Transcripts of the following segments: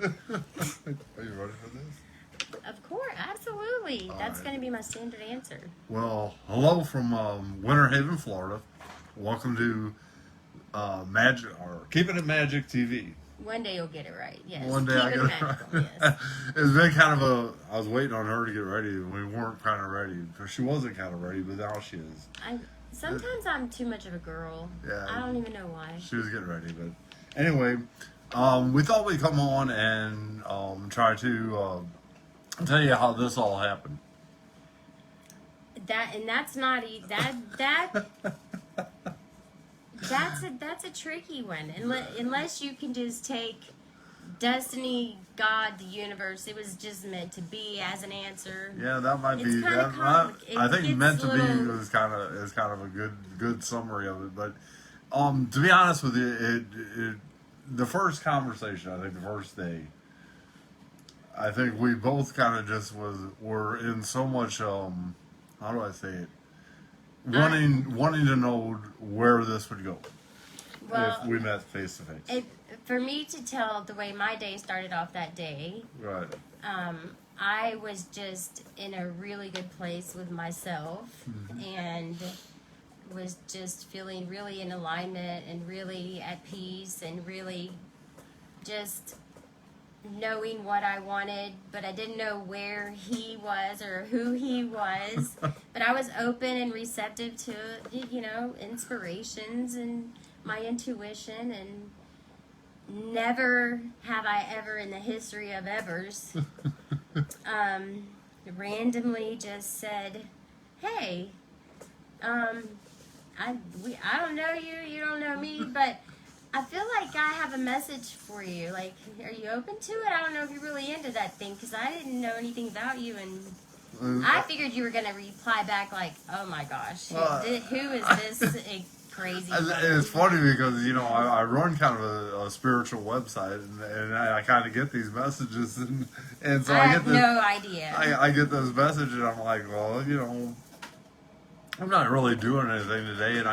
Are you ready for this? Of course, absolutely. All That's right. going to be my standard answer. Well, hello from Winter Haven, Florida. Welcome to Magic or Keeping It Magic TV. One day you'll get it right. Yes. One day I get it right. Yes. It's been kind of I was waiting on her to get ready. We weren't kind of ready. She wasn't kind of ready, but now she is. Sometimes I'm too much of a girl. Yeah. I don't even know why. She was getting ready, but anyway, we thought we'd come on and try to tell you how this all happened. That's a tricky one. Unless you can just take destiny, God, the universe. It was just meant to be as an answer. Yeah, that might It's be. kinda I think meant to be little- is kind of a good summary of it. But to be honest with you, the first conversation, I think the first day, I think we both kind of just were in so much how do I say it, wanting to know where this would go if we met face to face. For me to tell the way my day started off that day, Right. I was just in a really good place with myself and was just feeling really in alignment and really at peace and really just knowing what I wanted, but I didn't know where he was or who he was. But I was open and receptive to, inspirations and my intuition, and never have I ever in the history of evers randomly just said, hey, I don't know you, you don't know me, but I feel like I have a message for you. Like, are you open to it? I don't know if you're really into that thing, because I didn't know anything about you, and I figured you were going to reply back like, oh my gosh, who is this crazy woman? It's funny because, I run kind of a spiritual website, and I kind of get these messages, and so I I have get no idea. I get this message, and I'm like, well, I'm not really doing anything today, and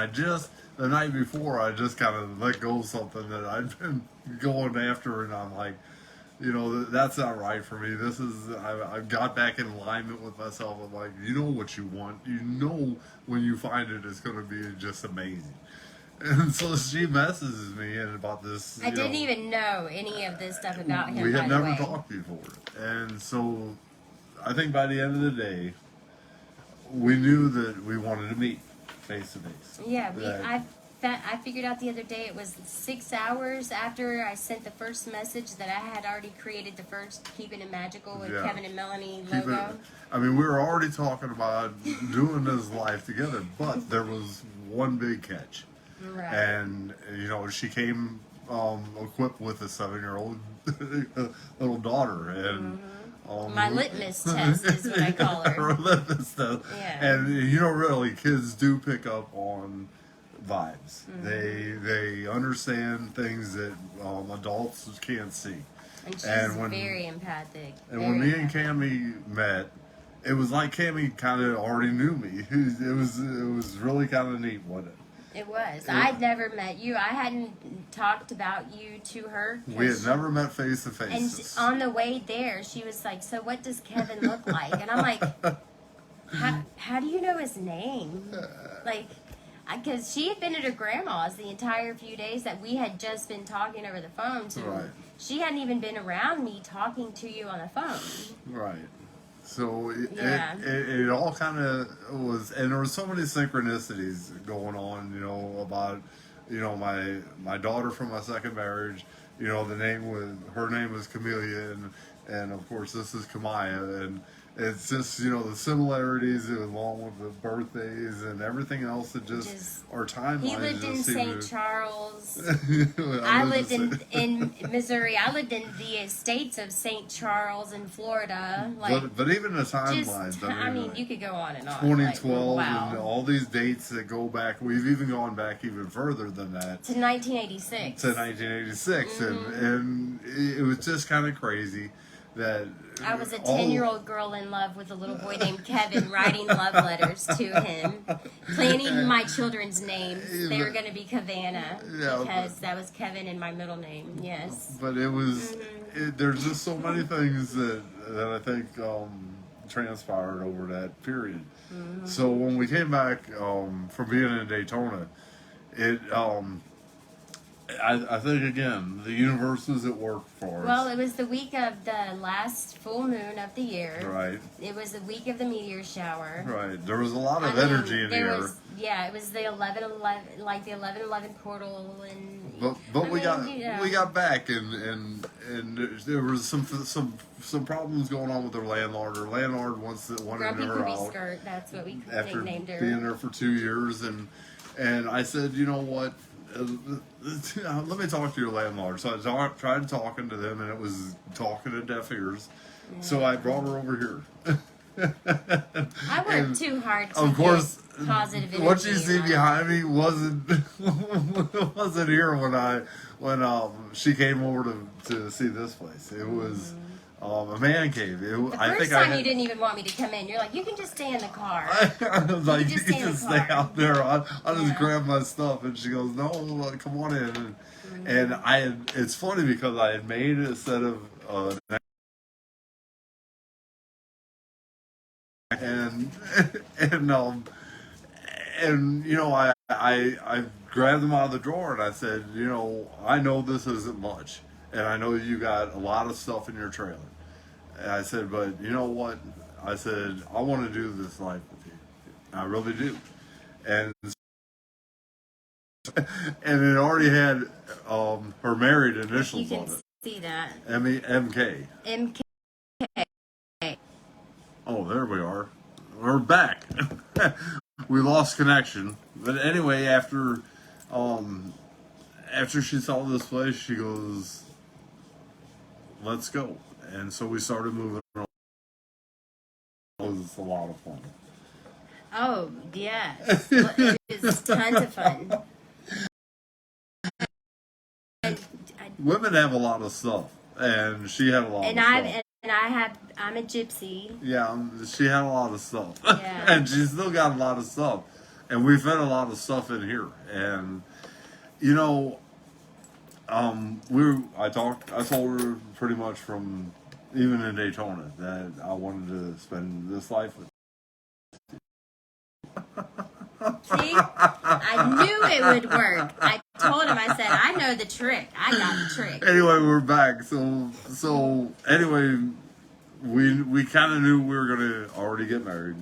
the night before, I just kind of let go of something that I'd been going after, and I'm like, that's not right for me. I've got back in alignment with myself. I'm like, you know what you want. When you find it, it's going to be just amazing. And so she messages me in about this. I didn't even know any of this stuff about him. We had by the never way. talked before. And so I think by the end of the day, we knew that we wanted to meet face to face. Yeah, I figured out the other day it was 6 hours after I sent the first message that I had already created the first Keeping It Magical with Kevin and Melanie logo. We were already talking about doing this live together, but there was one big catch. Right. And, she came equipped with a 7-year-old little daughter. And my litmus test is what I call her. Her litmus test. Yeah. And, really, kids do pick up on vibes. They understand things that adults can't see. And she's very empathic. And when me and Cammie met, it was like Cammie kind of already knew me. It was really kind of neat, wasn't it? It was. I'd never met you. I hadn't talked about you to her. We had never met face to face. And on the way there, she was like, so what does Kevin look like? And I'm like, how do you know his name? Like, because she had been at her grandma's the entire few days that we had just been talking over the phone. So Right. she hadn't even been around me talking to you on the phone. Right. So it all kind of was, and there were so many synchronicities going on, about, my daughter from my second marriage, her name was Camellia, and of course this is Kamaya, and it's just, the similarities along with the birthdays and everything else that just our timelines. He lived in St. Charles. I lived in Missouri. I lived in the estates of St. Charles in Florida. But even the timelines. You could go on and on. 2012 wow. and all these dates that go back. We've even gone back even further than that. To 1986. To 1986. And it was just kind of crazy that I was a 10-year-old girl in love with a little boy named Kevin, writing love letters to him, planning my children's names. They were going to be Cavanna because that was Kevin and my middle name. Yes. But it was there's just so many things that I think transpired over that period. So when we came back from being in Daytona, it I think again the universe was at work for us. Well, it was the week of the last full moon of the year. Right. It was the week of the meteor shower. Right. There was a lot of I mean, energy in the there air. was, yeah, it was the 11/11, like the 11/11 portal, and But I we mean, got back and there was some problems going on with her landlord. Her landlord wanted Grumpy her Poopy out Skirt. That's what we after nicknamed her. being there for 2 years, and I said, you know what? Let me talk to your landlord. So I tried talking to them, and it was talking to deaf ears. Yeah. So I brought her over here. I worked too hard to of course, get positive energy. What you see behind me wasn't here when she came over to see this place. It was a man cave. The first time you didn't even want me to come in. You're like, you can just stay in the car. I was like, you can just stay out there. I'll just Yeah. grab my stuff. And she goes, no, come on in. And it's funny because I had made a set of and you know I grabbed them out of the drawer and I said, you know, I know this isn't much, and I know you got a lot of stuff in your trailer. And I said, but you know what? I said, I want to do this life with you. I really do. And it already had her married initials on it. You can see that. MK. MK. Oh, there we are. We're back. We lost connection. But anyway, after she saw this place, she goes, let's go. And so we started moving around. It was a lot of fun. Oh, yes. It was tons of fun. Women have a lot of stuff. And she had a lot of stuff. I'm a gypsy. Yeah, she had a lot of stuff. Yeah. And she still got a lot of stuff. And we fit a lot of stuff in here. And, you know, I told her pretty much from even in Daytona that I wanted to spend this life with. See? I knew it would work. I told him, I said, I know the trick. I got the trick. Anyway, we're back. So anyway, we kind of knew we were going to already get married.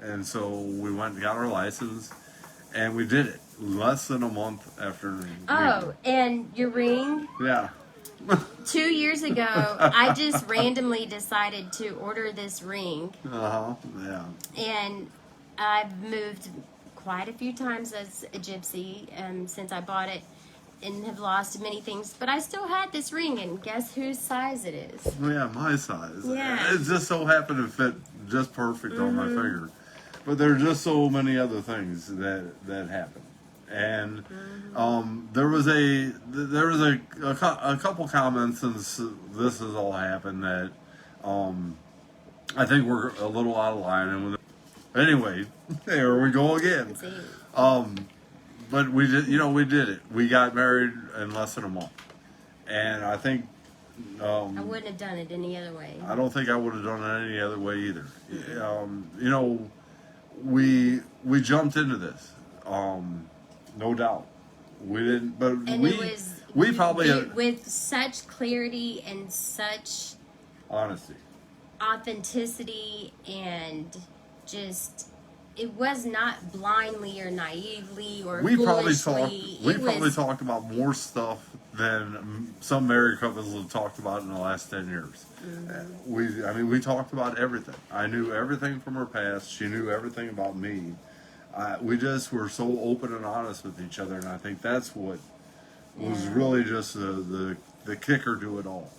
And so we went and got our license, and we did it less than a month after. Oh, and your ring? Yeah. 2 years ago, I just randomly decided to order this ring. Yeah. And I've moved quite a few times as a gypsy since I bought it, and have lost many things. But I still had this ring, and guess whose size it is? Yeah, my size. Yeah. It just so happened to fit just perfect on my finger. But there are just so many other things that happen. And there was a couple comments since this has all happened that I think we're a little out of line. And anyway, there we go again. But we did it. We got married in less than a month, and I think I wouldn't have done it any other way. I don't think I would have done it any other way either. You know, we jumped into this. No doubt. We didn't, but and we probably with such clarity and such honesty, authenticity, and just it was not blindly or naively or foolishly. We probably talked about more stuff than some married couples have talked about in the last 10 years. We talked about everything. I knew everything from her past. She knew everything about me. We just were so open and honest with each other, and I think that's what was really just the kicker to it all.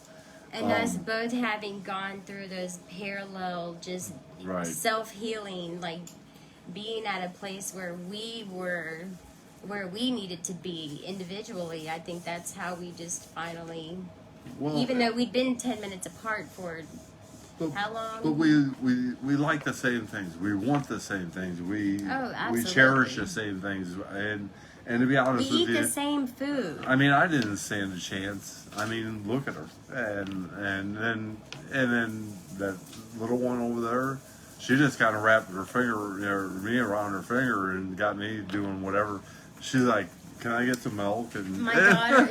And us both having gone through those parallel, just self-healing, like being at a place where we needed to be individually. I think that's how we just finally, even though we'd been 10 minutes apart for how long? But we like the same things. We want the same things. We cherish the same things, And to be We honest with eat you, the same food. I mean, I didn't stand a chance. I mean, look at her, and then that little one over there, she just kind of wrapped her finger, me around her finger, and got me doing whatever. She's like, "Can I get some milk?" And My daughter,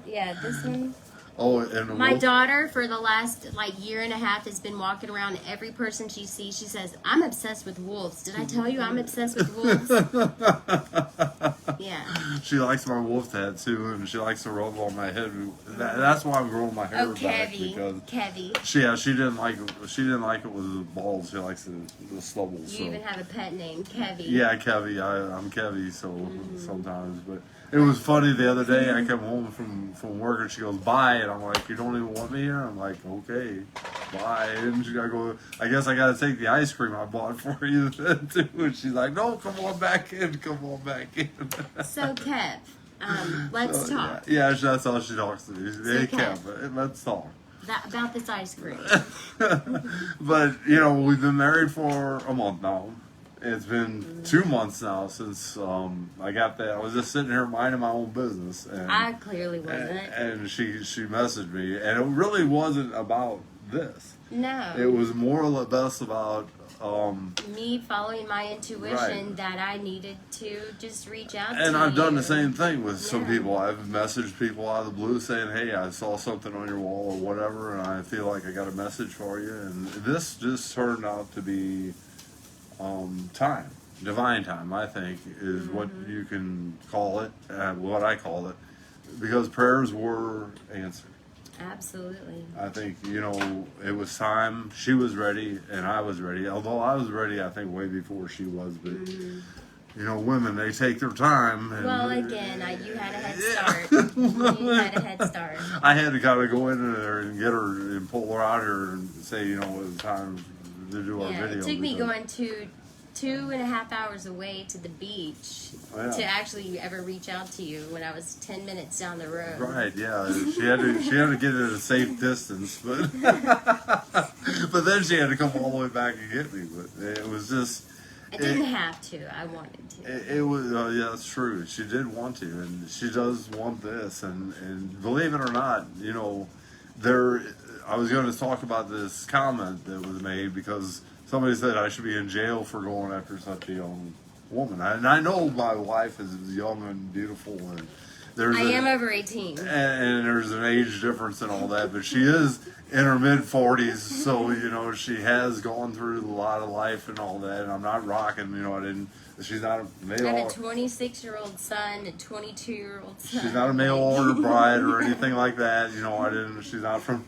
yeah. This one. oh, and My daughter, for the last year and a half, has been walking around. Every person she sees, she says, "I'm obsessed with wolves." Did I tell you I'm obsessed with wolves? Yeah. She likes my wolf tattoo, and she likes to rub on my head. That's why I'm growing my hair back, because Kevy. she didn't like it. She didn't like it with the balls. She likes the stubble. You even have a pet name, Kevy. Yeah, Kevy. I'm Kevy. So sometimes, but it was funny the other day. I come home from work, and she goes, "Bye," and I'm like, "You don't even want me here?" I'm like, "Okay, bye." And I go, "I guess I got to take the ice cream I bought for you then too." And she's like, "No, come on back in. Come on back in." So, Kev, let's talk. Yeah, that's how she talks to me. Hey, Kev. Kev, let's talk. About this ice cream. But we've been married for a month now. It's been 2 months now since I got that. I was just sitting here minding my own business, and I clearly wasn't. And she messaged me, and it really wasn't about this. No. It was more or less about me following my intuition, right, that I needed to just reach out to you. And I've done the same thing with some Yeah. people. I've messaged people out of the blue saying, "Hey, I saw something on your wall or whatever, and I feel like I got a message for you." And this just turned out to be time, divine time, I think, is what you can call it, what I call it, because prayers were answered. Absolutely. I think, it was time. She was ready, and I was ready. Although I was ready, I think, way before she was. But, women, they take their time. And, well, again, you had a head start. You had a head start. I had to kind of go in there and get her and pull her out here and say, it was time to do our video. It took me going 2.5 hours away to the beach to actually ever reach out to you when I was 10 minutes down the road. Right, yeah. She had to get it at a safe distance, but but then she had to come all the way back and get me. But it was just. I didn't have to. I wanted to. It was yeah, that's true. She did want to, and she does want this. And believe it or not, I was going to talk about this comment that was made because somebody said I should be in jail for going after such a young woman. And I know my wife is young and beautiful, and I am over 18. and there's an age difference and all that, but she is in her mid-40s, so, she has gone through a lot of life and all that, and I'm not rocking, she's not a male. I have a 26-year-old son, a 22-year-old son. She's not a mail order bride or anything like that, she's not from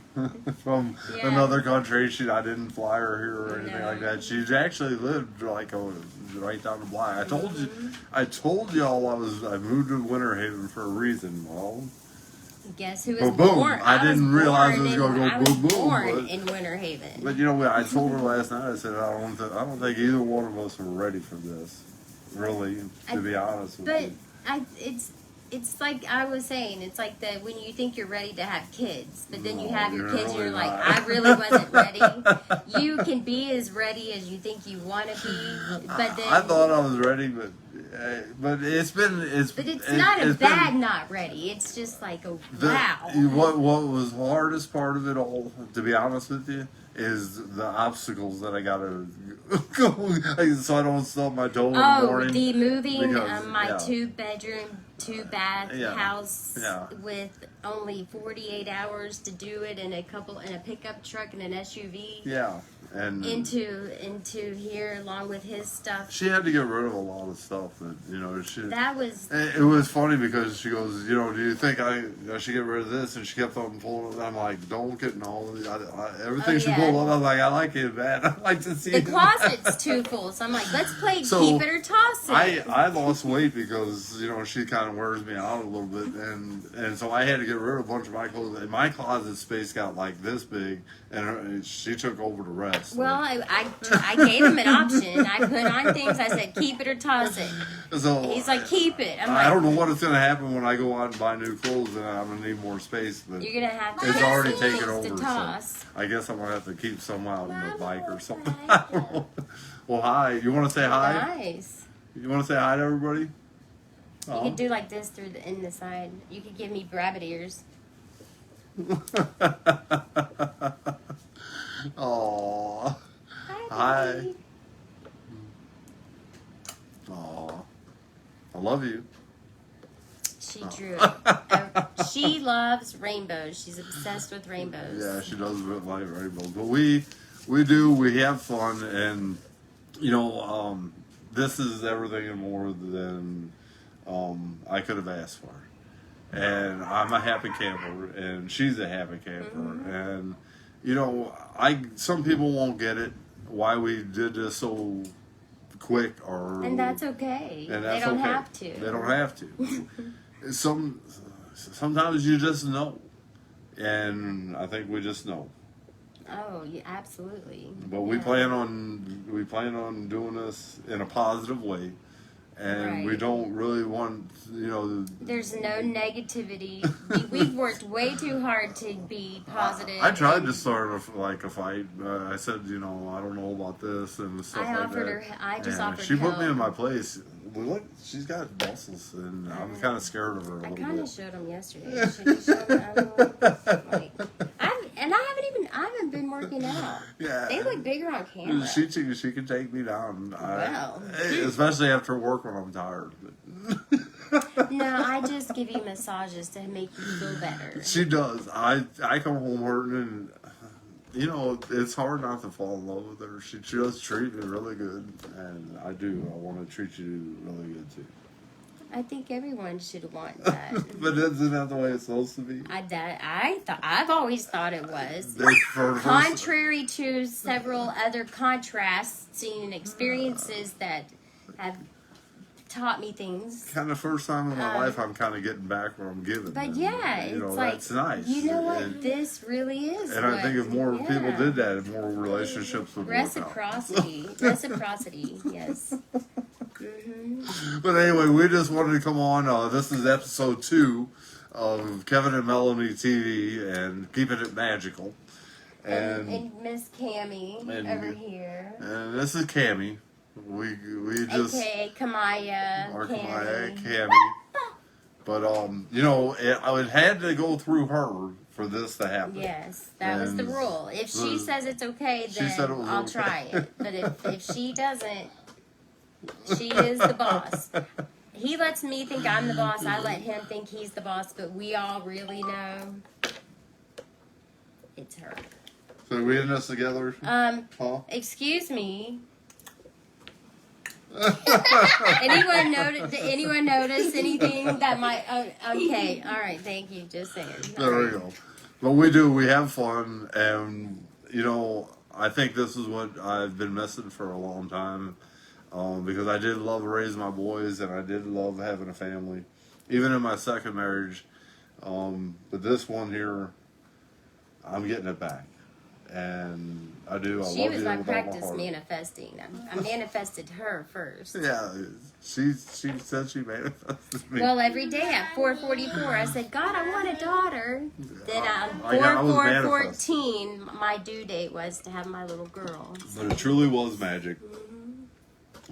another country, I didn't fly her here or anything like that. She's actually lived right down the block. I told y'all I moved to Winter Haven for a reason. Well, guess who was boom. born? I didn't realize it was going to go boom, boom. Born in Winter Haven. But I told her last night, I said, I don't think either one of us are ready for this, really, to be honest with you. But it's like I was saying, it's like when you think you're ready to have kids, but then you have your kids and you're like, I really wasn't ready. You can be as ready as you think you want to be, but then... I thought I was ready, but it's been... But it's not a bad not ready. It's just like a wow. What was the hardest part of it all, to be honest with you, is the obstacles that I got to go so I don't stub my toe in the morning. The moving because, my 2-bedroom, 2-bath house with only 48 hours to do it in a pickup truck and an SUV. Yeah. And into here along with his stuff. She had to get rid of a lot of stuff that that was. It was funny because she goes, do you think I should get rid of this? And she kept on pulling it. I'm like, don't get everything she pulled up. I'm like, I like it, man. I like to see the closet's too full. So I'm like, let's play keep it or toss it. I lost weight because she kind of wears me out a little bit, and so I had to get rid of a bunch of my clothes. And my closet space got like this big, and she took over the rest. Well, I gave him an option. I put on things. I said, keep it or toss it. So he's like, keep it. I don't know what is going to happen when I go out and buy new clothes, and I'm going to need more space. But you're going to have to. It's already taken over. To toss. So I guess I'm going to have to keep some out in the bike or something. Well, hi. You want to say hi? Nice. You want to say hi to everybody? You could do like this through the in the side. You could give me rabbit ears. Aww. Hi. Hi. Aww. I love you. She drew it. She loves rainbows. She's obsessed with rainbows. Yeah, she does like rainbows. But we have fun, and you know, this is everything and more than I could have asked for. And I'm a happy camper, and she's a happy camper, and you know, some people won't get it why we did this so quick, and that's okay. And that's they don't okay. have to. They don't have to. Sometimes you just know, and I think we just know. Oh, yeah, absolutely. But we plan on doing this in a positive way, and we don't really want, you know. There's no negativity. We've worked way too hard to be positive. I tried to start a fight. I said, you know, I don't know about this and stuff I like offered that. her. I just offered. She put me help. in my place. Look, she's got muscles, and I'm kind of scared of her a I little kind of bit. showed them yesterday. Should you show them? I don't know. I haven't been working out. Yeah. They look bigger on camera. She can take me down. Wow. Especially after work when I'm tired. No, I just give you massages to make you feel better. She does. I come home hurting, and you know, it's hard not to fall in love with her. She does treat me really good, and I do. I want to treat you really good too. I think everyone should want that. But isn't that the way it's supposed to be? I've always thought it was. For Contrary to several other contrasting experiences that have taught me things. Kind of first time in my life, I'm kind of getting back where I'm giving. But and, yeah, you know, it's like, that's nice. you know what? And, This really is. and I think if more people did that, more relationships would work out. Reciprocity, yes. But anyway, we just wanted to come on. This is episode 2 of Kevin and Melanie TV and Keeping It Magical. And Miss Cammie over here. And this is Cammie. We just AKA Kamaya. or Cammie. But you know, it had to go through her for this to happen. Yes, that was the rule. If she says it's okay, then I'll try it. But if she doesn't, she is the boss. He lets me think I'm the boss. I let him think he's the boss. But we all really know it's her. So we in this together? Huh? Excuse me. Anyone notice anything that might? Okay, all right. Thank you. Just saying. There we go. But we have fun, and you know, I think this is what I've been missing for a long time. Because I did love raising my boys, and I did love having a family, even in my second marriage. But this one here, I'm getting it back, and I do. She was my practice manifesting. I manifested her first. Yeah, she said she manifested me. Well, every day at 4:44, I said, God, I want a daughter. Then on I was 4:14, my due date was to have my little girl. But it truly was magic.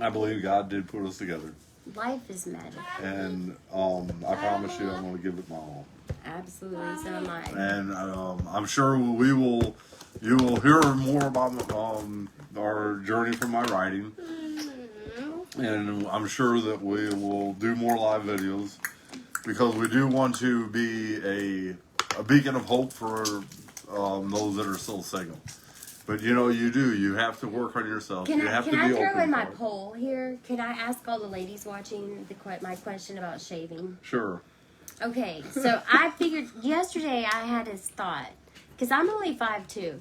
I believe God did put us together. Life is magic. And I promise you I'm going to give it my all. Absolutely, so am I. And I'm sure you will hear more about our journey from my writing. And I'm sure that we will do more live videos because we do want to be a beacon of hope for those that are still single. But you know, you have to work on yourself. Can I throw in my for it. poll here? Can I ask all the ladies watching my question about shaving? Sure. Okay, so I figured yesterday I had this thought because I'm only 5'2",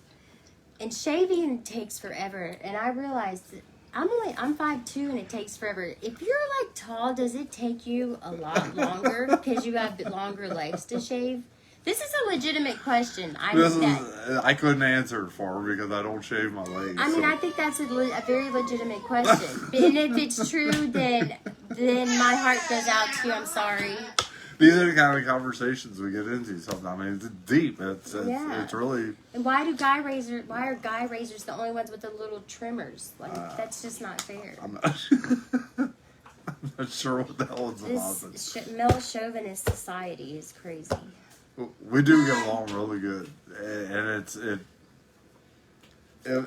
and shaving takes forever. And I realized that I'm 5'2", and it takes forever. If you're like tall, does it take you a lot longer because you have longer legs to shave? This is a legitimate question. I couldn't answer it for her because I don't shave my legs. I mean, I think that's a very legitimate question. And if it's true, then my heart goes out to you. I'm sorry. These are the kind of conversations we get into sometimes. I mean, it's deep. It's really. And why are guy razors the only ones with the little trimmers? Like that's just not fair. I'm not. not sure what the hell it's about. This male chauvinist society is crazy. We do get along really good, and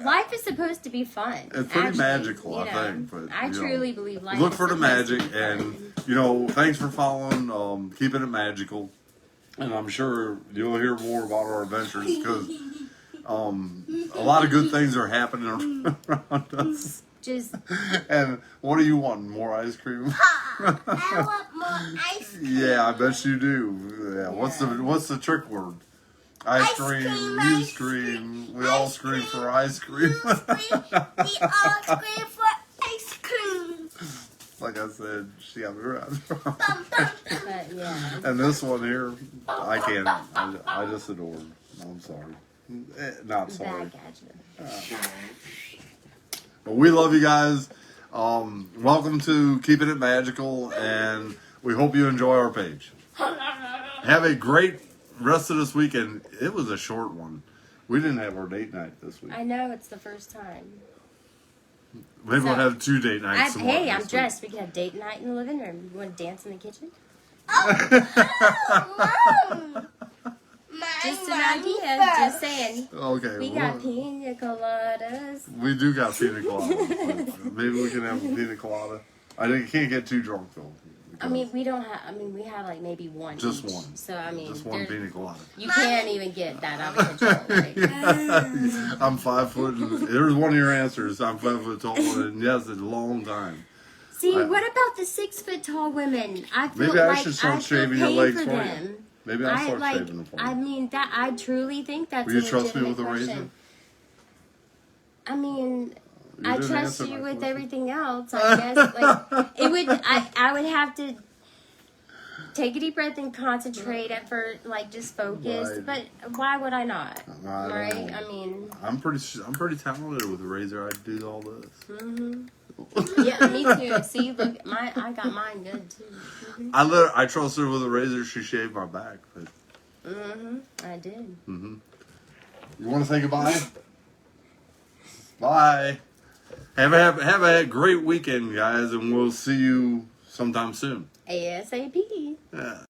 Life is supposed to be fun. It's pretty magical, I think. But I truly believe life. Look is for the supposed to magic, be fun. and thanks for following. Keeping it magical, and I'm sure you'll hear more about our adventures because a lot of good things are happening around us. And what do you want? More ice cream? I want more ice cream. Yeah, I bet you do. Yeah. What's the trick word? Ice cream, you scream, we all scream for ice cream. We all scream for ice cream. Like I said, she got me right. But yeah. And this one here, I can't. I just adore him. I'm sorry. Not sorry. But we love you guys. Welcome to Keeping It Magical, and we hope you enjoy our page. Have a great rest of this weekend. It was a short one. We didn't have our date night this week. I know, it's the first time. Maybe we'll have 2 date nights. Hey, I'm dressed. We can have date night in the living room. You want to dance in the kitchen? Mom. Just an idea. Just saying. Okay. We got pina coladas. We do got pina coladas. Maybe we can have a pina colada. I can't get too drunk though. I mean, we don't have. I mean, we have like maybe one. Just each. one. So I mean, just one pina colada. You can't even get that out of control. Right? I'm 5 foot. There's one of your answers. I'm 5 foot tall, and yes, it's a long time. See, what about the 6 foot tall women? I feel maybe like I should start I feel shaving your pain legs for for them. you. Maybe I'll start shaving them for you. I mean, that I truly think that's. Will you a trust me legitimate with a razor? question. I mean, You I didn't trust answer you my with question. everything else. I guess like it would. I would have to take a deep breath and concentrate at first, like just focus. Right. But why would I not? I don't Right? know. I mean, I'm pretty talented with a razor. I do all this. yeah, me too. See, look, I got mine good too. I trust her with a razor. She shaved my back. But I did. you want to say goodbye? Bye. Have a great weekend, guys, and we'll see you sometime soon. ASAP. Yeah.